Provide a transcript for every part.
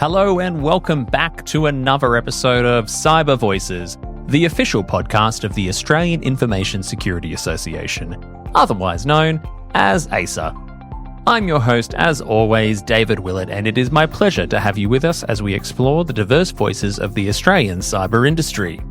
Hello and welcome back to another episode of Cyber Voices, the official podcast of the Australian Information Security Association, otherwise known as AISA. I'm your host, as always, David Willett, and it is my pleasure to have you with us as we explore the diverse voices of the Australian cyber industry.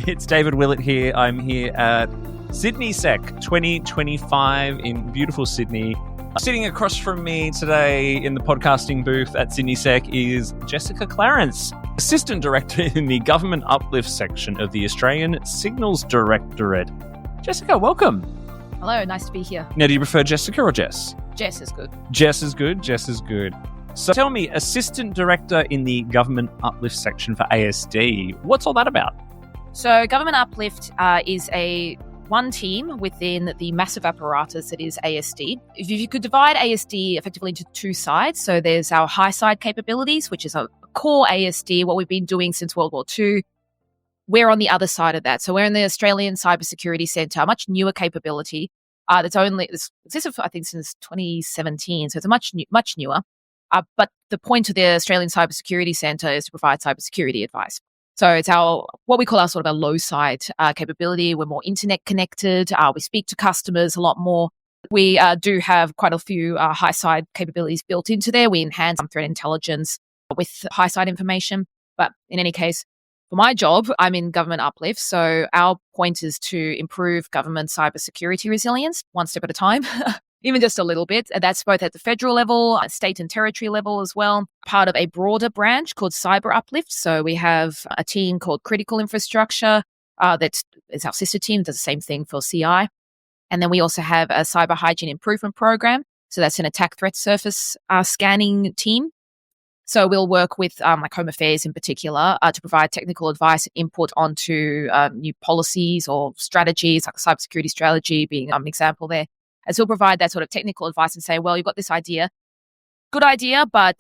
It's David Willett here. I'm here at SydneySEC 2025 in beautiful Sydney. Sitting across from me today in the podcasting booth at SydneySEC is Jessica Clarence, Assistant Director in the Government Uplift section of the Australian Signals Directorate. Jessica, welcome. Hello, nice to be here. Now, do you prefer Jessica or Jess? Jess is good. Jess is good. Jess is good. So tell me, Assistant Director in the Government Uplift section for ASD, what's all that about? So Government Uplift is one team within the massive apparatus that is ASD. If you could divide ASD effectively into two sides, so there's our high side capabilities, which is a core ASD, what we've been doing since World War II. We're on the other side of that. So we're in the Australian Cybersecurity Centre, a much newer capability that's existed, I think, since 2017. So it's much newer. But the point of the Australian Cybersecurity Centre is to provide cybersecurity advice. So it's what we call our sort of a low side capability. We're more internet connected. We speak to customers a lot more. We do have quite a few high side capabilities built into there. We enhance threat intelligence with high side information. But in any case, for my job, I'm in Government Uplift. So our point is to improve government cybersecurity resilience one step at a time. Even just a little bit. That's both at the federal level, state and territory level as well. Part of a broader branch called Cyber Uplift. So we have a team called Critical Infrastructure that is our sister team, does the same thing for CI. And then we also have a Cyber Hygiene Improvement Program. So that's an attack threat surface scanning team. So we'll work with like Home Affairs in particular to provide technical advice and input onto new policies or strategies, like a cybersecurity strategy being an example there. And so we'll provide that sort of technical advice and say, well, you've got this idea, good idea, but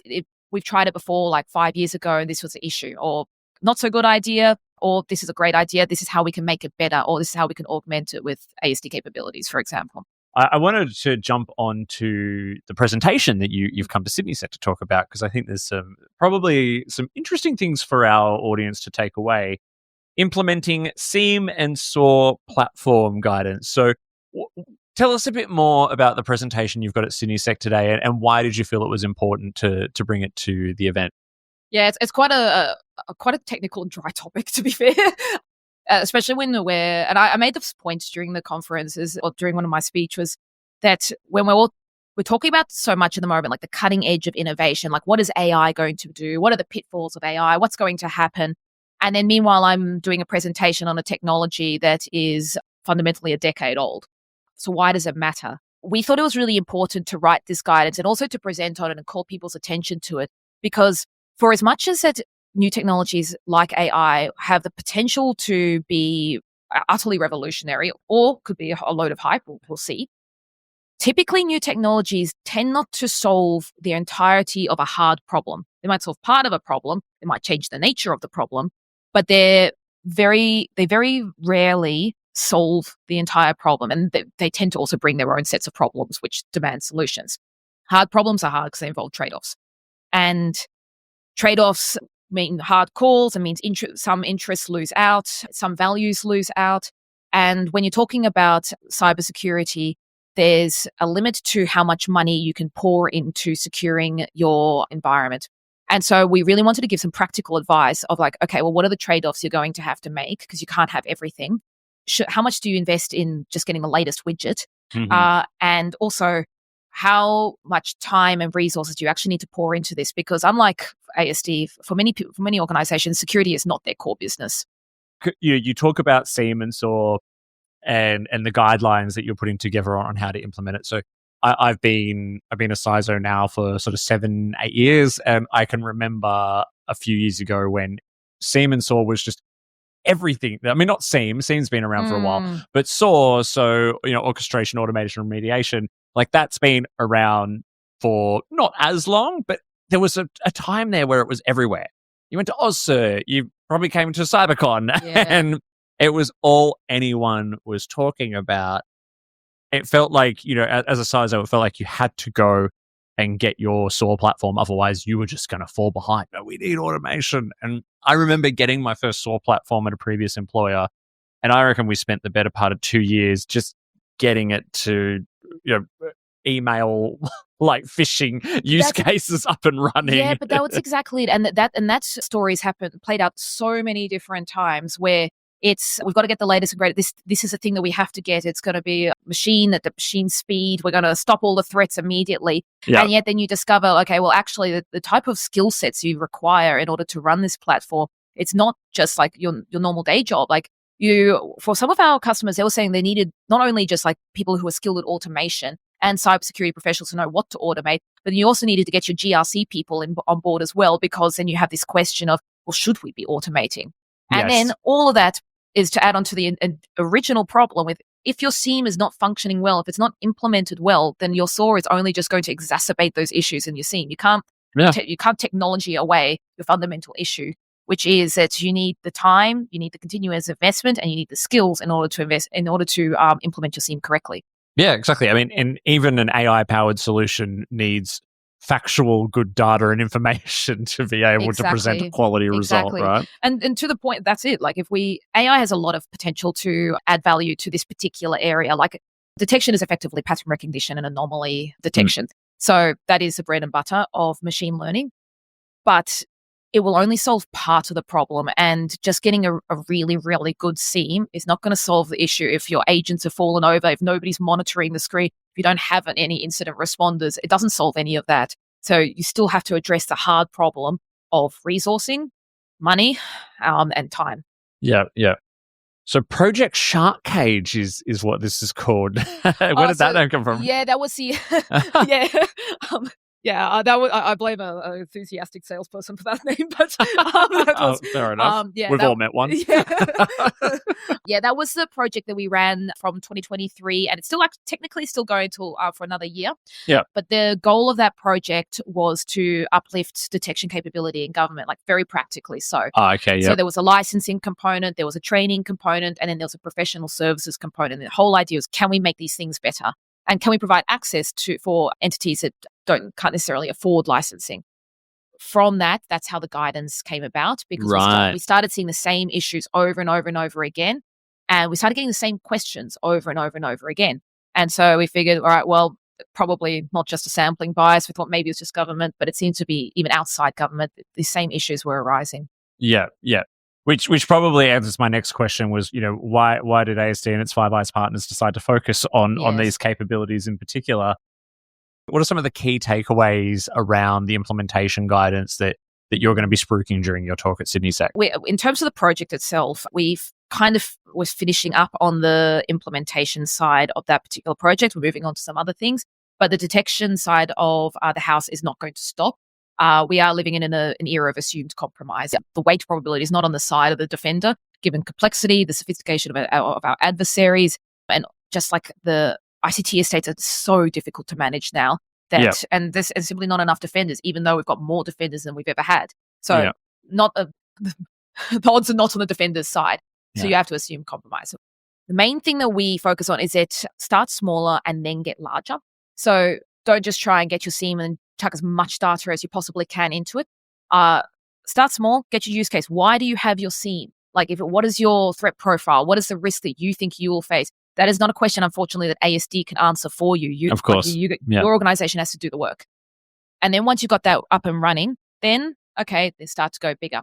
we've tried it before like 5 years ago and this was the issue, or not so good idea, or this is a great idea, this is how we can make it better, or this is how we can augment it with ASD capabilities, for example. I wanted to jump on to the presentation that you've come to SydneySEC to talk about, because I think there's probably some interesting things for our audience to take away. Implementing SIEM and SOAR platform guidance. So tell us a bit more about the presentation you've got at SydneySEC today, and why did you feel it was important to bring it to the event? Yeah, it's quite a technical and dry topic, to be fair. Especially when and I made this point during the conferences or during one of my speeches that when we're talking about so much at the moment, like the cutting edge of innovation, like what is AI going to do? What are the pitfalls of AI? What's going to happen? And then meanwhile, I'm doing a presentation on a technology that is fundamentally a decade old. So why does it matter? We thought it was really important to write this guidance and also to present on it and call people's attention to it, because for as much as that new technologies like AI have the potential to be utterly revolutionary or could be a load of hype, we'll see. Typically, new technologies tend not to solve the entirety of a hard problem. They might solve part of a problem. They might change the nature of the problem, but they very rarely solve the entire problem. And they tend to also bring their own sets of problems which demand solutions. Hard problems are hard because they involve trade-offs. And trade-offs mean hard calls. It means some interests lose out, some values lose out. And when you're talking about cybersecurity, there's a limit to how much money you can pour into securing your environment. And so we really wanted to give some practical advice of like, okay, well, what are the trade-offs you're going to have to make? Because you can't have everything. How much do you invest in just getting the latest widget? Mm-hmm. And also, how much time and resources do you actually need to pour into this? Because unlike ASD, for many organizations, security is not their core business. You talk about SIEM and SOAR and the guidelines that you're putting together on how to implement it. So I've been a CISO now for sort of 7-8 years, and I can remember a few years ago when SIEM and SOAR was just everything. I mean, not SIEM. SIEM's been around for a while, but SOAR, so orchestration, automation, remediation, like that's been around for not as long, but there was a time there where it was everywhere. You went to AUSCIR, you probably came to CyberCon, it was all anyone was talking about. It felt like, as a CISO, it felt like you had to go and get your SOAR platform. Otherwise, you were just going to fall behind. No, we need automation. And I remember getting my first SOAR platform at a previous employer. And I reckon we spent the better part of 2 years just getting it to, email like phishing use cases up and running. Yeah, but that was exactly it. And that stories played out so many different times where we've got to get the latest and greatest. This is a thing that we have to get. It's going to be a machine at the machine speed. We're going to stop all the threats immediately. Yep. And yet then you discover, okay, well, actually the type of skill sets you require in order to run this platform, it's not just like your normal day job. Like for some of our customers, they were saying they needed not only just like people who are skilled at automation and cybersecurity professionals who know what to automate, but you also needed to get your GRC people on board as well, because then you have this question of, well, should we be automating? And then all of that is to add on to the original problem with, if your SIEM is not functioning well, if it's not implemented well, then your SOAR is only just going to exacerbate those issues in your SIEM. You can't technology away the fundamental issue, which is that you need the time, you need the continuous investment, and you need the skills in order to implement your SIEM correctly. Yeah, exactly. I mean, and even an AI-powered solution needs factual, good data and information to be able to present a quality result, right? And to the point, that's it. Like AI has a lot of potential to add value to this particular area. Like detection is effectively pattern recognition and anomaly detection. So that is the bread and butter of machine learning. But it will only solve part of the problem. And just getting a really, really good SIEM is not going to solve the issue if your agents have fallen over, if nobody's monitoring the screen, if you don't have any incident responders. It doesn't solve any of that. So you still have to address the hard problem of resourcing, money, and time. Yeah. So Project Shark Cage is what this is called. Where did that name come from? Yeah, that was the I blame a enthusiastic salesperson for that name, but fair enough. We've all met one. Yeah, that was the project that we ran from 2023, and it's still technically still going till for another year. Yeah. But the goal of that project was to uplift detection capability in government, like very practically. So, So there was a licensing component, there was a training component, and then there was a professional services component. The whole idea was, can we make these things better? And can we provide access for entities that can't necessarily afford licensing? From that's how the guidance came about, because we started seeing the same issues over and over and over again. And we started getting the same questions over and over and over again. And so we figured, all right, well, probably not just a sampling bias. We thought maybe it was just government, but it seemed to be even outside government, the same issues were arising. Yeah. Which probably answers my next question was, why did ASD and its Five Eyes partners decide to focus on these capabilities in particular? What are some of the key takeaways around the implementation guidance that you're going to be spruiking during your talk at SydneySEC? In terms of the project itself, we've kind of was finishing up on the implementation side of that particular project. We're moving on to some other things, but the detection side of the house is not going to stop. We are living in an era of assumed compromise. The weight probability is not on the side of the defender, given complexity, the sophistication of our adversaries, and just like the ICT estates are so difficult to manage now and there's simply not enough defenders, even though we've got more defenders than we've ever had. So the odds are not on the defender's side. So you have to assume compromise. The main thing that we focus on is that start smaller and then get larger. So don't just try and get your SIEM and chuck as much data as you possibly can into it. Start small, get your use case. Why do you have your SIEM? Like, what is your threat profile? What is the risk that you think you will face? That is not a question, unfortunately, that ASD can answer for you. Of course. Your organization has to do the work. And then once you've got that up and running, then, they start to go bigger.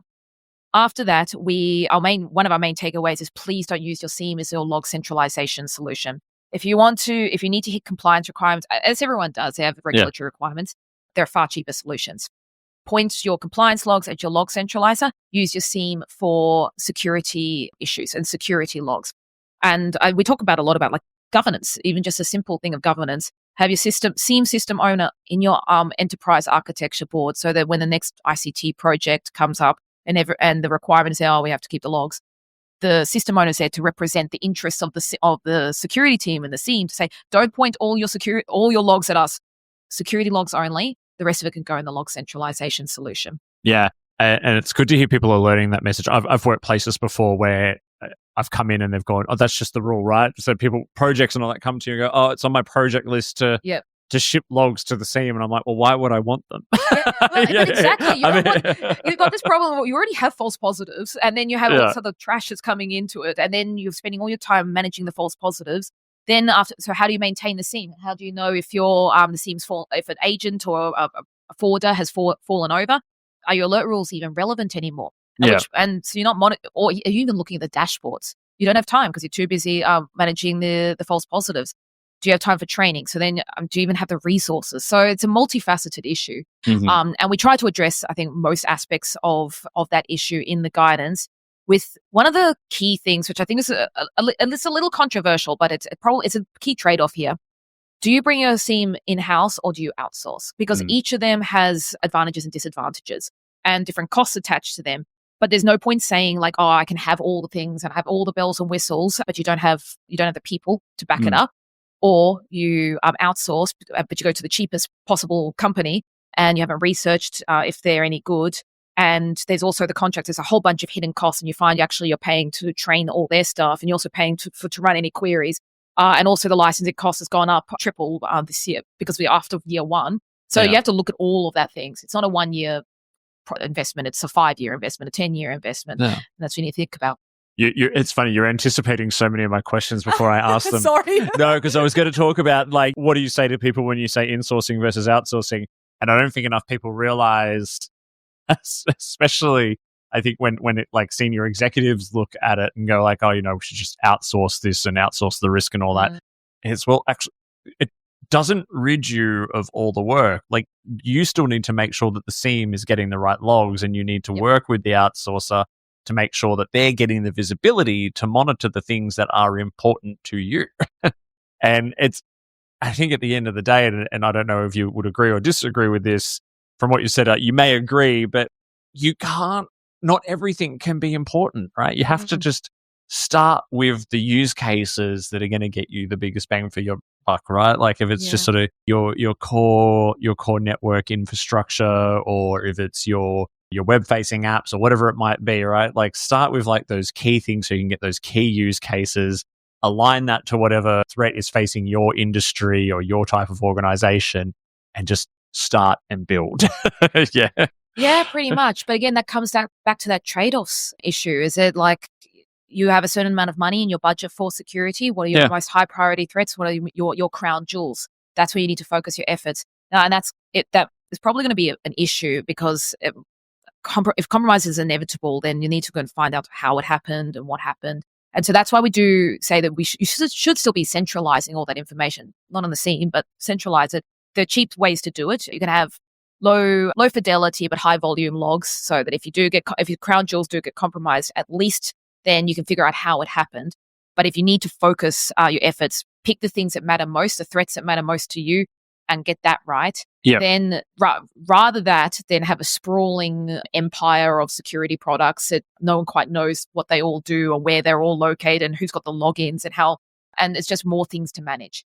After that, one of our main takeaways is, please don't use your SIEM as your log centralization solution. If you need to hit compliance requirements, as everyone does, they have regulatory requirements, there are far cheaper solutions. Point your compliance logs at your log centralizer. Use your SIEM for security issues and security logs. And we talk a lot about like governance, even just a simple thing of governance. Have your SIEM system owner in your enterprise architecture board, so that when the next ICT project comes up and the requirement is, we have to keep the logs, the system owner is there to represent the interests of the security team and the SIEM, to say, don't point all your logs at us. Security logs only. The rest of it can go in the log centralization solution. Yeah, and it's good to hear people are learning that message. I've worked places before where I've come in and they've gone, oh, that's just the rule, right? So projects and all that come to you and go, oh, it's on my project list to ship logs to the SIEM. And I'm like, well, why would I want them? But exactly. You've got this problem where you already have false positives, and then you have all this other trash that's coming into it, and then you're spending all your time managing the false positives. Then so how do you maintain the SIEM? How do you know if the SIEM's if an agent or a forwarder has fallen over? Are your alert rules even relevant anymore? And so you're not or are you even looking at the dashboards? You don't have time because you're too busy managing the false positives. Do you have time for training? So then do you even have the resources? So it's a multifaceted issue. And we try to address, I think, most aspects of that issue in the guidance, with one of the key things, which I think is it's a little controversial, but it's a key trade-off here. Do you bring your SIEM in-house or do you outsource? Because each of them has advantages and disadvantages and different costs attached to them. But there's no point saying like, oh, I can have all the things and have all the bells and whistles, but you don't have the people to back it up. Or you outsource, but you go to the cheapest possible company and you haven't researched if they're any good. And there's also the contract. There's a whole bunch of hidden costs, and you find actually you're paying to train all their staff, and you're also paying to run any queries. And also the licensing cost has gone up triple this year because we're after year one. So you have to look at all of that things. It's not a 1 year investment. It's a 5 year investment, a 10-year investment. And that's what you need to think about. It's funny, you're anticipating so many of my questions before I ask them. Sorry. No, because I was going to talk about, like, what do you say to people when you say insourcing versus outsourcing? And I don't think enough people realize, especially, I think when it, like, senior executives look at it and go like, oh, we should just outsource this and outsource the risk and all that. It's, well, actually, it doesn't rid you of all the work. Like, you still need to make sure that the SIEM is getting the right logs, and you need to work with the outsourcer to make sure that they're getting the visibility to monitor the things that are important to you. And I think at the end of the day, and I don't know if you would agree or disagree with this, from what you said, you may agree, but not everything can be important, right? You have to just start with the use cases that are going to get you the biggest bang for your buck, right? Like if it's just sort of your core network infrastructure, or if it's your web-facing apps or whatever it might be, right? Like start with like those key things so you can get those key use cases, align that to whatever threat is facing your industry or your type of organization, and just start and build. Yeah, pretty much. But again, that comes back to that trade-offs issue. Is it like you have a certain amount of money in your budget for security? What are your most high priority threats? What are your crown jewels? That's where you need to focus your efforts. And that's it. That is probably going to be an issue, because if compromise is inevitable, then you need to go and find out how it happened and what happened. And so that's why we do say that you should still be centralizing all that information, not on the SIEM, but centralize it. There are cheap ways to do it. You can have low fidelity but high volume logs, so that if your crown jewels do get compromised, at least then you can figure out how it happened. But if you need to focus your efforts, pick the things that matter most, the threats that matter most to you, and get that right. Then rather than have a sprawling empire of security products that no one quite knows what they all do or where they're all located and who's got the logins and how, and it's just more things to manage.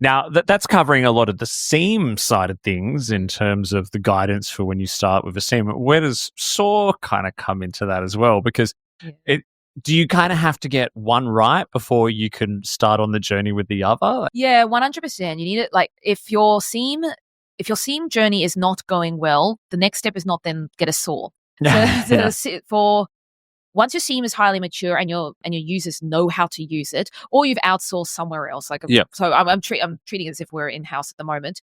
Now, that's covering a lot of the SIEM side of things in terms of the guidance for when you start with a SIEM. Where does SOAR kind of come into that as well? Because do you kind of have to get one right before you can start on the journey with the other? Yeah, 100%. You need it. Like if your SIEM journey is not going well, the next step is not then get a SOAR. For once your SIEM is highly mature and your users know how to use it, or you've outsourced somewhere else. So I'm treating it as if we're in house at the moment.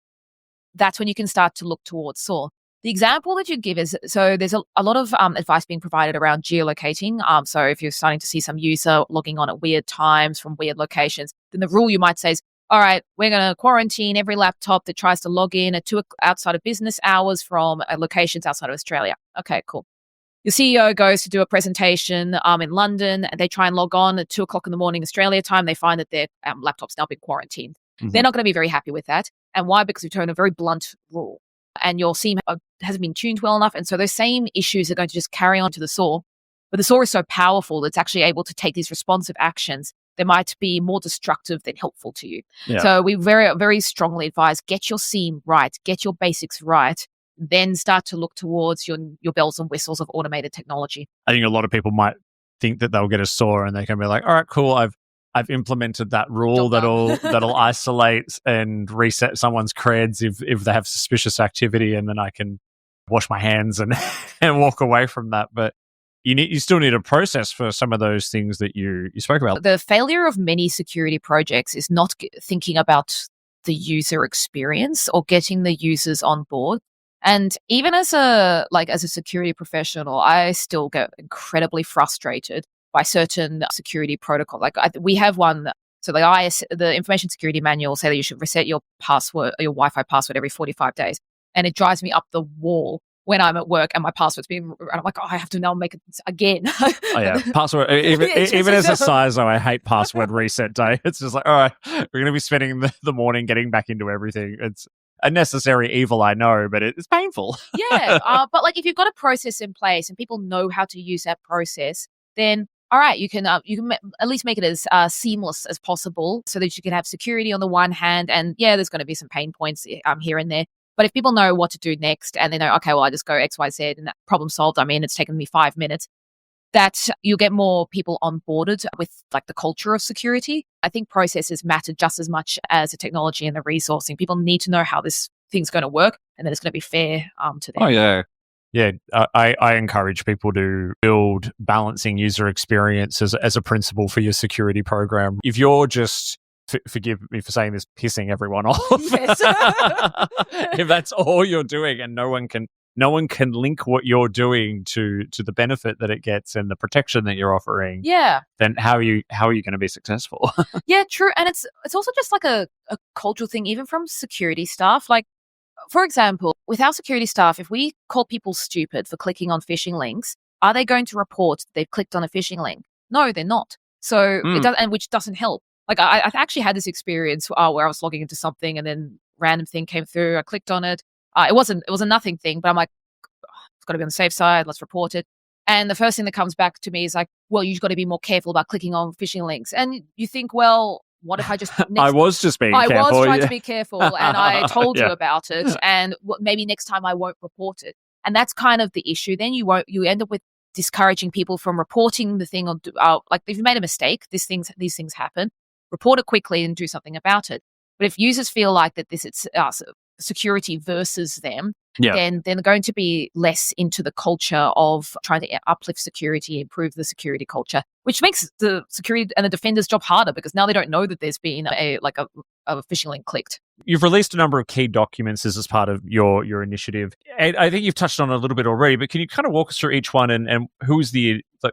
That's when you can start to look towards SOAR. The example that you give is, so there's a lot of advice being provided around geolocating. So if you're starting to see some user logging on at weird times from weird locations, then the rule you might say is, all right, we're going to quarantine every laptop that tries to log in at outside of business hours from locations outside of Australia. Okay, cool. Your CEO goes to do a presentation in London, and they try and log on at 2:00 in the morning Australia time. They find that their laptop's now been quarantined. They're not going to be very happy with that. And why? Because we've turned a very blunt rule. And your SIEM hasn't been tuned well enough. And so those same issues are going to just carry on to the SOAR. But the SOAR is so powerful that it's actually able to take these responsive actions that might be more destructive than helpful to you. So we very, very strongly advise, get your SIEM right, get your basics right, then start to look towards your bells and whistles of automated technology. I think a lot of people might think that they'll get a SOAR and they can be like, all right, cool, I've implemented that rule that'll isolate and reset someone's creds if they have suspicious activity, and then I can wash my hands and and walk away from that. But you still need a process for some of those things that you spoke about. The failure of many security projects is not thinking about the user experience or getting the users on board. And even as a security professional, I still get incredibly frustrated by certain security protocol. We have one. So the Information Security Manual say that you should reset your password, your Wi-Fi password every 45 days, and it drives me up the wall when I'm at work and my password's being, and I'm like, I have to now make it again. Oh yeah, password. Even as a CISO, I hate password reset day. It's just like, all right, we're going to be spending the morning getting back into everything. It's a necessary evil, I know, but it's painful. Yeah, but if you've got a process in place and people know how to use that process, then all right, you can at least make it as seamless as possible, so that you can have security on the one hand, and yeah, there's going to be some pain points here and there. But if people know what to do next and they know, okay, well, I just go X, Y, Z and that problem solved. I mean, it's taken me 5 minutes. That you'll get more people onboarded with the culture of security. I think processes matter just as much as the technology and the resourcing. People need to know how this thing's going to work and that it's going to be fair to them. Oh, yeah. Yeah, I encourage people to build balancing user experience as a principle for your security program. If you're just, forgive me for saying this, pissing everyone off, yes. if that's all you're doing and no one can link what you're doing to the benefit that it gets and the protection that you're offering, yeah, then how are you going to be successful? Yeah, true. And it's also just a cultural thing, even from security staff. For example, with our security staff, if we call people stupid for clicking on phishing links, are they going to report they've clicked on a phishing link? No, they're not. So it does, and which doesn't help. I've actually had this experience where I was logging into something and then random thing came through. I clicked on it. It was a nothing thing, but I'm like, it's got to be on the safe side. Let's report it. And the first thing that comes back to me is well, you've got to be more careful about clicking on phishing links. And you think, well, what if I just... I was just being careful. I was trying to be careful and I told you Yeah. about it, and maybe next time I won't report it. And that's kind of the issue. Then you end up with discouraging people from reporting the thing, or if you made a mistake, these things happen, report it quickly and do something about it. But if users feel like that it's security versus them, then they're going to be less into the culture of trying to uplift security, improve the security culture, which makes the security and the defender's job harder, because now they don't know that there's been a phishing link clicked. You've released a number of key documents as part of your initiative. And I think you've touched on it a little bit already, but can you kind of walk us through each one and who's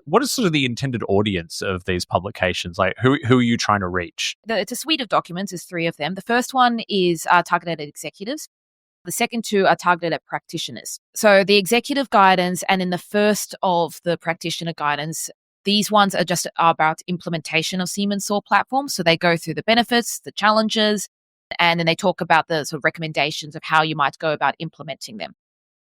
what is sort of the intended audience of these publications? Who are you trying to reach? It's a suite of documents. There's 3 of them. The first one is targeted at executives. The second 2 are targeted at practitioners. So the executive guidance, and in the first of the practitioner guidance, these ones are just about implementation of SIEM and SOAR platforms. So they go through the benefits, the challenges, and then they talk about the sort of recommendations of how you might go about implementing them.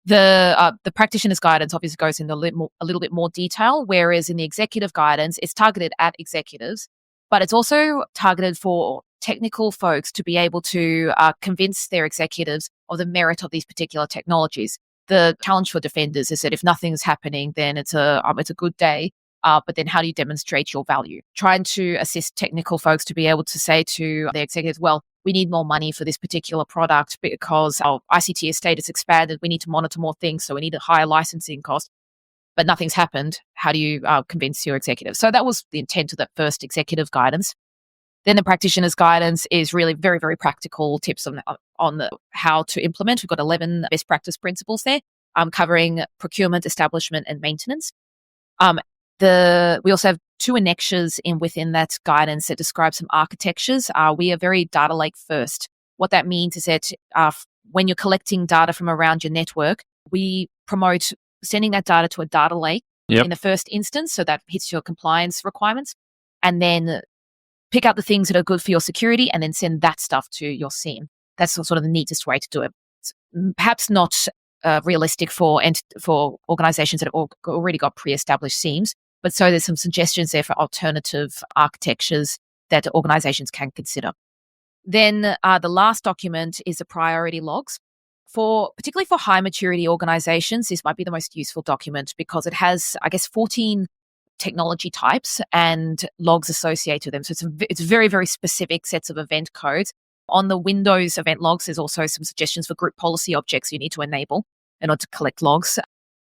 The practitioner's guidance obviously goes into a little bit more detail, whereas in the executive guidance, it's targeted at executives, but it's also targeted for technical folks to be able to convince their executives of the merit of these particular technologies. The challenge for defenders is that if nothing's happening, then it's a good day. But then how do you demonstrate your value? Trying to assist technical folks to be able to say to their executives, well, we need more money for this particular product because our ICT estate is expanded. We need to monitor more things, so we need a higher licensing cost. But nothing's happened. How do you convince your executives? So that was the intent of that first executive guidance. Then the practitioner's guidance is really very, very practical tips on how to implement. We've got 11 best practice principles there, covering procurement, establishment, and maintenance. We also have 2 annexures within that guidance that describe some architectures. We are very data lake first. What that means is that when you're collecting data from around your network, we promote sending that data to a data lake in the first instance, so that hits your compliance requirements, and then pick out the things that are good for your security and then send that stuff to your SIEM. That's sort of the neatest way to do it. It's perhaps not realistic for organizations that have already got pre-established SIEMs, but so there's some suggestions there for alternative architectures that organizations can consider. Then the last document is the priority logs. Particularly for high maturity organizations, this might be the most useful document because it has, 14 technology types and logs associated with them. So it's very, very specific sets of event codes. On the Windows event logs, there's also some suggestions for group policy objects you need to enable in order to collect logs.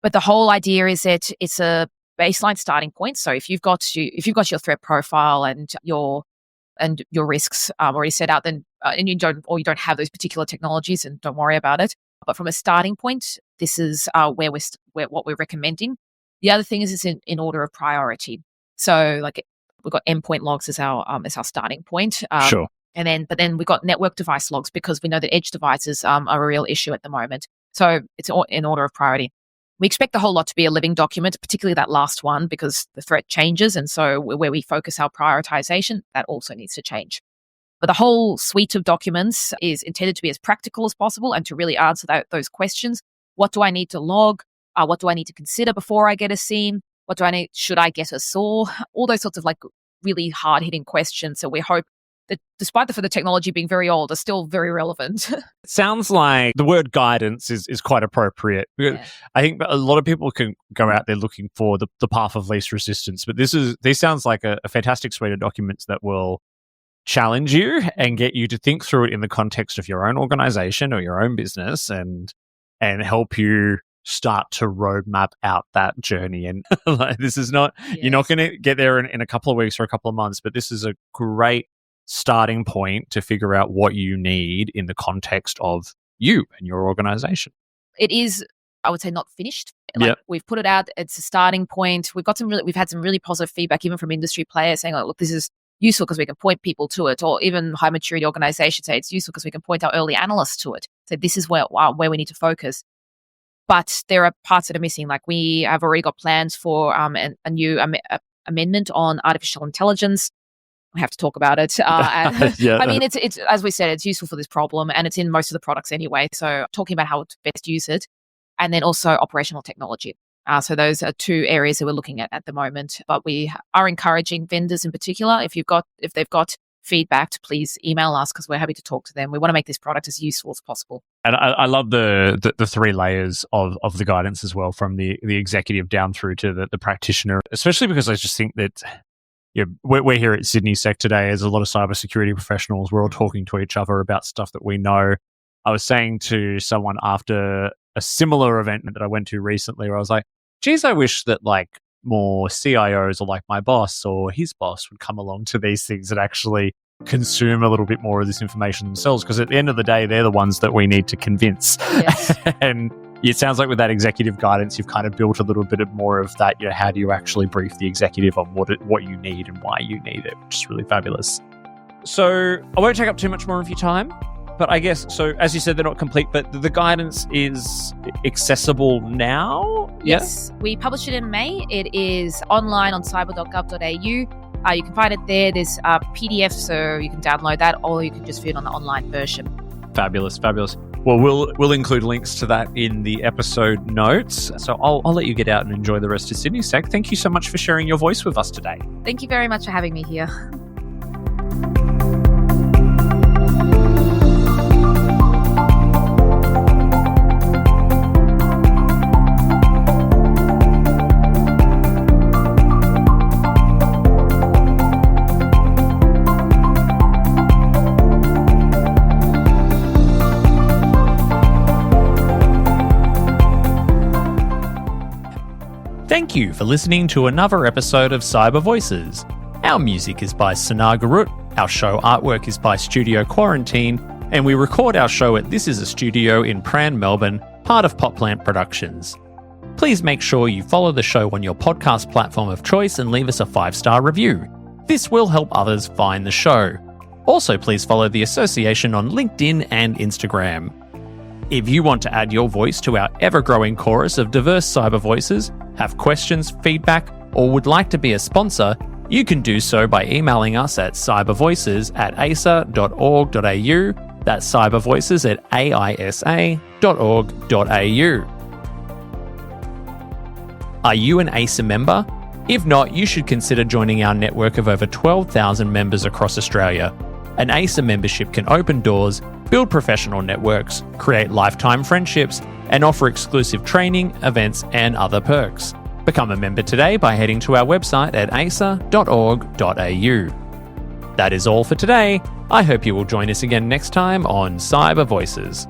But the whole idea is that it's a baseline starting point. So if you've got your threat profile and your risks already set out, then and you don't have those particular technologies, and don't worry about it. But from a starting point, this is what we're recommending. The other thing is it's in order of priority. So like we've got endpoint logs as our starting point. Sure. But then we've got network device logs because we know that edge devices are a real issue at the moment. So it's in order of priority. We expect the whole lot to be a living document, particularly that last one, because the threat changes. And so where we focus our prioritization, that also needs to change. But the whole suite of documents is intended to be as practical as possible and to really answer those questions. What do I need to log? What do I need to consider before I get a SIEM? What do I need? Should I get a SOAR? All those sorts of like really hard-hitting questions. So we hope that despite the technology being very old, are still very relevant. It sounds like the word guidance is quite appropriate. Yeah. I think a lot of people can go out there looking for the path of least resistance, but this sounds like a fantastic suite of documents that will challenge you and get you to think through it in the context of your own organization or your own business and help you start to roadmap out that journey. And like, this is not, you're not going to get there in a couple of weeks or a couple of months, but this is a great starting point to figure out what you need in the context of you and your organization. It is, I would say, not finished. Like We've put it out. It's a starting point. We've had some really positive feedback, even from industry players saying, "Oh, look, this is useful because we can point people to it," or even high maturity organizations say it's useful because we can point our early analysts to it. So this is where we need to focus. But there are parts that are missing. Like we have already got plans for a new amendment on artificial intelligence. We have to talk about it. I mean, it's as we said, it's useful for this problem, and it's in most of the products anyway. So talking about how to best use it, and then also operational technology. So those are two areas that we're looking at the moment. But we are encouraging vendors in particular, if they've got feedback, to please email us because we're happy to talk to them. We want to make this product as useful as possible. And I love the three layers of the guidance as well, from the executive down through to the practitioner, especially because I just think that we're here at SydneySEC today as a lot of cybersecurity professionals. We're all talking to each other about stuff that we know. I was saying to someone after a similar event that I went to recently where I was like, geez, I wish that like more CIOs or like my boss or his boss would come along to these things and actually consume a little bit more of this information themselves, because at the end of the day, they're the ones that we need to convince. Yes. And it sounds like with that executive guidance, you've kind of built a little bit more of that. How do you actually brief the executive on what you need and why you need it, which is really fabulous. So I won't take up too much more of your time, but I guess, so as you said, they're not complete, but the guidance is accessible now? Yes. Yeah? We published it in May. It is online on cyber.gov.au. You can find it there. There's a PDF, so you can download that, or you can just view it on the online version. Fabulous. Well, we'll include links to that in the episode notes. So I'll let you get out and enjoy the rest of SydneySEC. Thank you so much for sharing your voice with us today. Thank you very much for having me here. Thank you for listening to another episode of Cyber Voices. Our music is by Sanar Garut, our show artwork is by Studio Quarantine, and we record our show at This Is a Studio in Pran, Melbourne, part of Popplant Productions. Please make sure you follow the show on your podcast platform of choice and leave us a 5-star review. This will help others find the show. Also, please follow the association on LinkedIn and Instagram. If you want to add your voice to our ever-growing chorus of diverse cyber voices, have questions, feedback, or would like to be a sponsor, you can do so by emailing us at cybervoices@aisa.org.au. That's cybervoices@aisa.org.au. Are you an AISA member? If not, you should consider joining our network of over 12,000 members across Australia. An AISA membership can open doors, build professional networks, create lifetime friendships, and offer exclusive training, events, and other perks. Become a member today by heading to our website at aisa.org.au. That is all for today. I hope you will join us again next time on Cyber Voices.